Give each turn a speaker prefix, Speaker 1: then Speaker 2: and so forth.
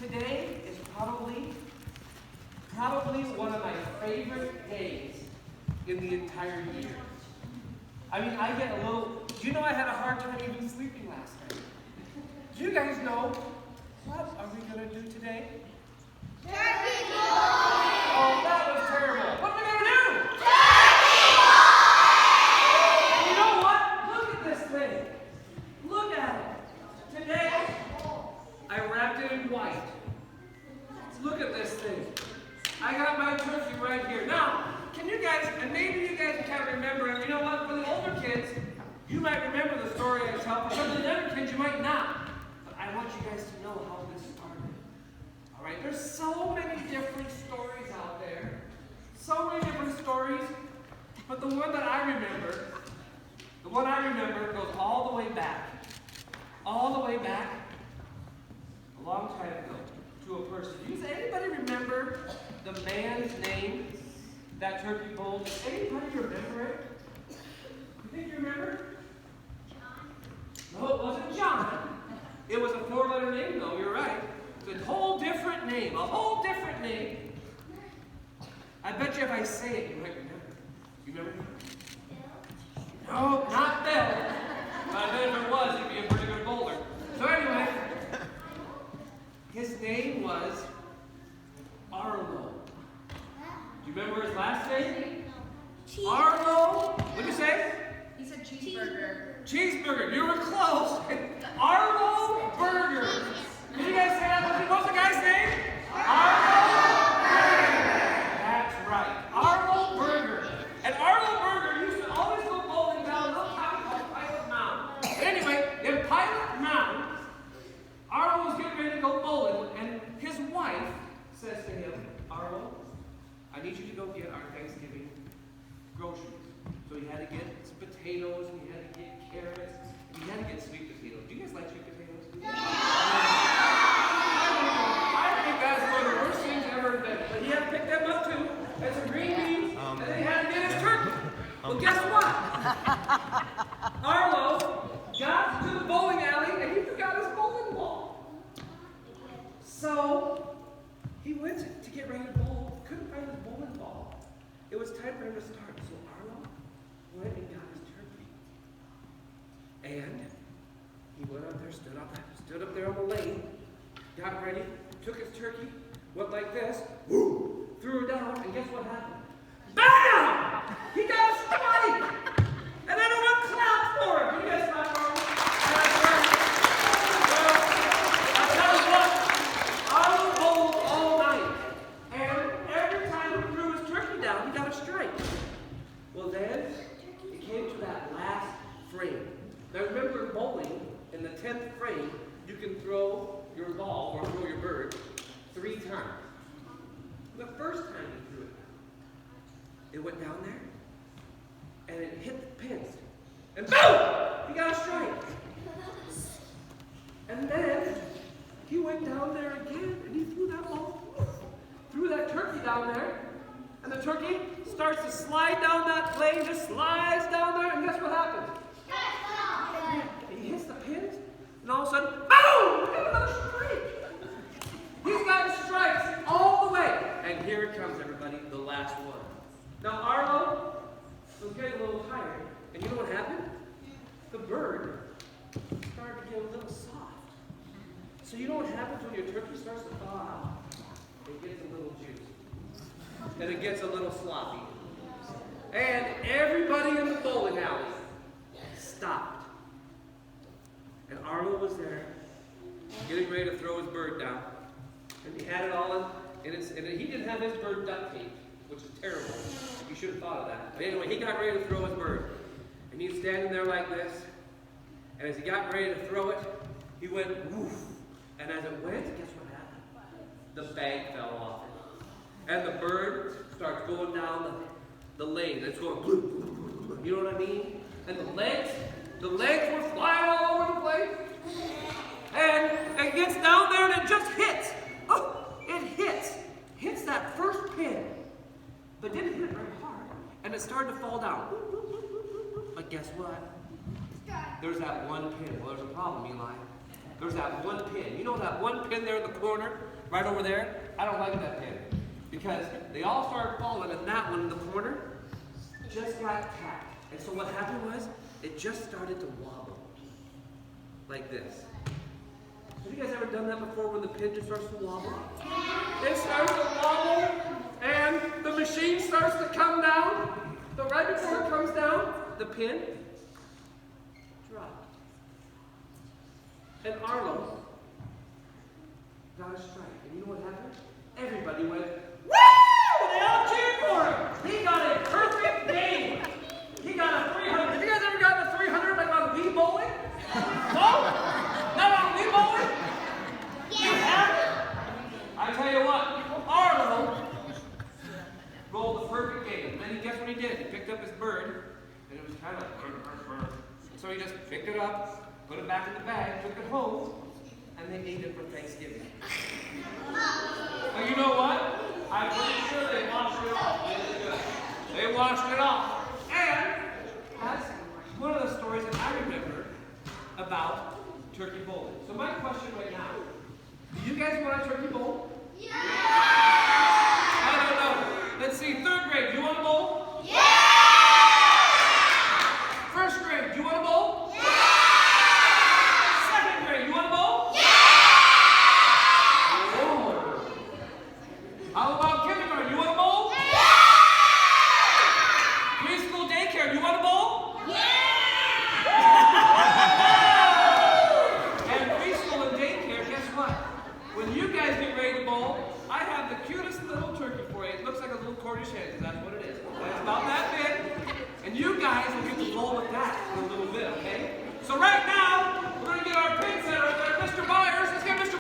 Speaker 1: Today is probably one of my favorite days in the entire year. I mean, I get a little, do you know I had a hard time even sleeping last night? Do you guys know what are we going to do today?
Speaker 2: Turkey Bowl!
Speaker 1: Oh, that was terrible. What are we going to do?
Speaker 2: Turkey Bowl!
Speaker 1: And you know what? Look at this thing. Look at it. Today, I wrapped it in white. Look at this thing. I got my turkey right here. Now, can you guys, and maybe you guys can't remember it, you know what, for the older kids, you might remember the story I tell, but for the younger kids, you might not. But I want you guys to know how this started. All right, there's so many different stories out there. So many different stories, but the one I remember goes all the way back. All the way back, a long time ago, to a person. Does anybody remember the man's name that turkey bowl? Does anybody remember it? You think you remember?
Speaker 2: John.
Speaker 1: No, it wasn't John. It was a 4-letter name, though. You're right. It's a whole different name. A whole different name. I bet you if I say it, you might remember. You remember? No, not Bill. But I bet if it was, he'd be a pretty good bowler. So anyway, his name was Arlo. Do you remember his last name? Arlo. What did you say?
Speaker 3: He said cheeseburger.
Speaker 1: Cheeseburger. You were close. Arlo Burger. Did you guys say that? What's the guy's name? Arlo Burger. That's right. Arlo Burger. And Arlo Burger used to always go bowling down a little town called Pilot Mound. But anyway, in Pilot Mound, Arlo was getting ready to go bowling, and his wife says to him, Arlo, I need you to go get our Thanksgiving groceries. So he had to get some potatoes, and he had to get carrots, and he had to get sweet potatoes. Do you guys like sweet potatoes? No! I think that's one of the worst things ever invented. But he had to pick them up too, and some green beans, and then he had to get his turkey. Well, guess what? Arlo got to the bowling alley, and he forgot his bowling ball. So he went to get ready to bowl, couldn't find his bowling ball. It was time for him to start. So Arlo went and got his turkey. And he went up there, stood up there on the lane, got ready, took his turkey, went like this, whoo, threw her down, and guess what happened? BAM! He got a strike! And everyone clapped for him. Can you guys clap for him? That's right. Well, I'll tell you what, Arlo bowled all night. And every time he threw his turkey down, he got a strike. Well, then, it came to that last frame. Now, remember bowling, in the 10th frame, you can throw your ball or throw your bird 3 times. The first time he threw it down, it went down there, and it hit the pins. And boom! He got a strike. And then, he went down there again, and he threw that ball, threw that turkey down there, and the turkey starts to slide down that lane, just slides down there, and guess what happens? He hits the pins, and all of a sudden, boom! He got another strike. He's got strikes all the way. And here it comes, everybody, the last one. Now, Arlo was getting a little tired, and you know what happened? The bird started to get a little soft. So you know what happens when your turkey starts to thaw out? It gets a little juicy. And it gets a little sloppy. And everybody in the bowling alley stopped. And Arlo was there, getting ready to throw his bird down. And he had it all in and he didn't have his bird duct taped, which is terrible. You should have thought of that. But anyway, he got ready to throw his bird. And he's standing there like this. And as he got ready to throw it, he went woof. And as it went, guess what happened? The bag fell off it. And the bird starts going down the lane. It's going bloop, bloop, bloop, bloop. You know what I mean? And the legs were flying all over the place. And it gets down there and it just hits. Oh, it hits that first pin. But didn't hit it very hard. And it started to fall down. But guess what? There's that one pin. Well, there's a problem, Eli. there's that one pin. You know that one pin there in the corner, right over there? I don't like that pin because they all started falling, and that one in the corner just got tapped. And so what happened was it just started to wobble like this. Have you guys ever done that before when the pin just starts to wobble? It starts to wobble, and the machine starts to come down. But right before it comes down, the pin dropped. And Arlo got a strike. And you know what happened? Everybody went, woo! They all cheered for him. He got a perfect game. He got a 300. Have you guys ever gotten a 300 like on Wii bowling? No? Not on Wii bowling? You have? I tell you what, Arlo rolled the perfect game. And then guess what he did? He picked up his bird, and it was kind of so he just picked it up, put it back in the bag, took it home, and they ate it for Thanksgiving. But you know what? I'm pretty sure they washed it off. They washed it off. And that's one of the stories that I remember about turkey bowling. So my question right now, do you guys want a turkey bowl?
Speaker 2: Yeah!
Speaker 1: I don't know. Let's see, 3rd grade, do you want a bowl?
Speaker 2: Yeah!
Speaker 1: 1st grade, do you want a bowl?
Speaker 2: Yeah!
Speaker 1: 2nd grade, you want a bowl?
Speaker 2: Yeah!
Speaker 1: Whoa. How about kindergarten, you want a bowl?
Speaker 2: Yeah!
Speaker 1: Preschool daycare, do you want a bowl?
Speaker 2: Yeah!
Speaker 1: And preschool and daycare, guess what? When you guys get ready to bowl, I have the cutest little turkey for you. It looks like a little Cornish hen, because that's what it is. And it's about that big. And you guys will get to bowl with that for a little bit, okay?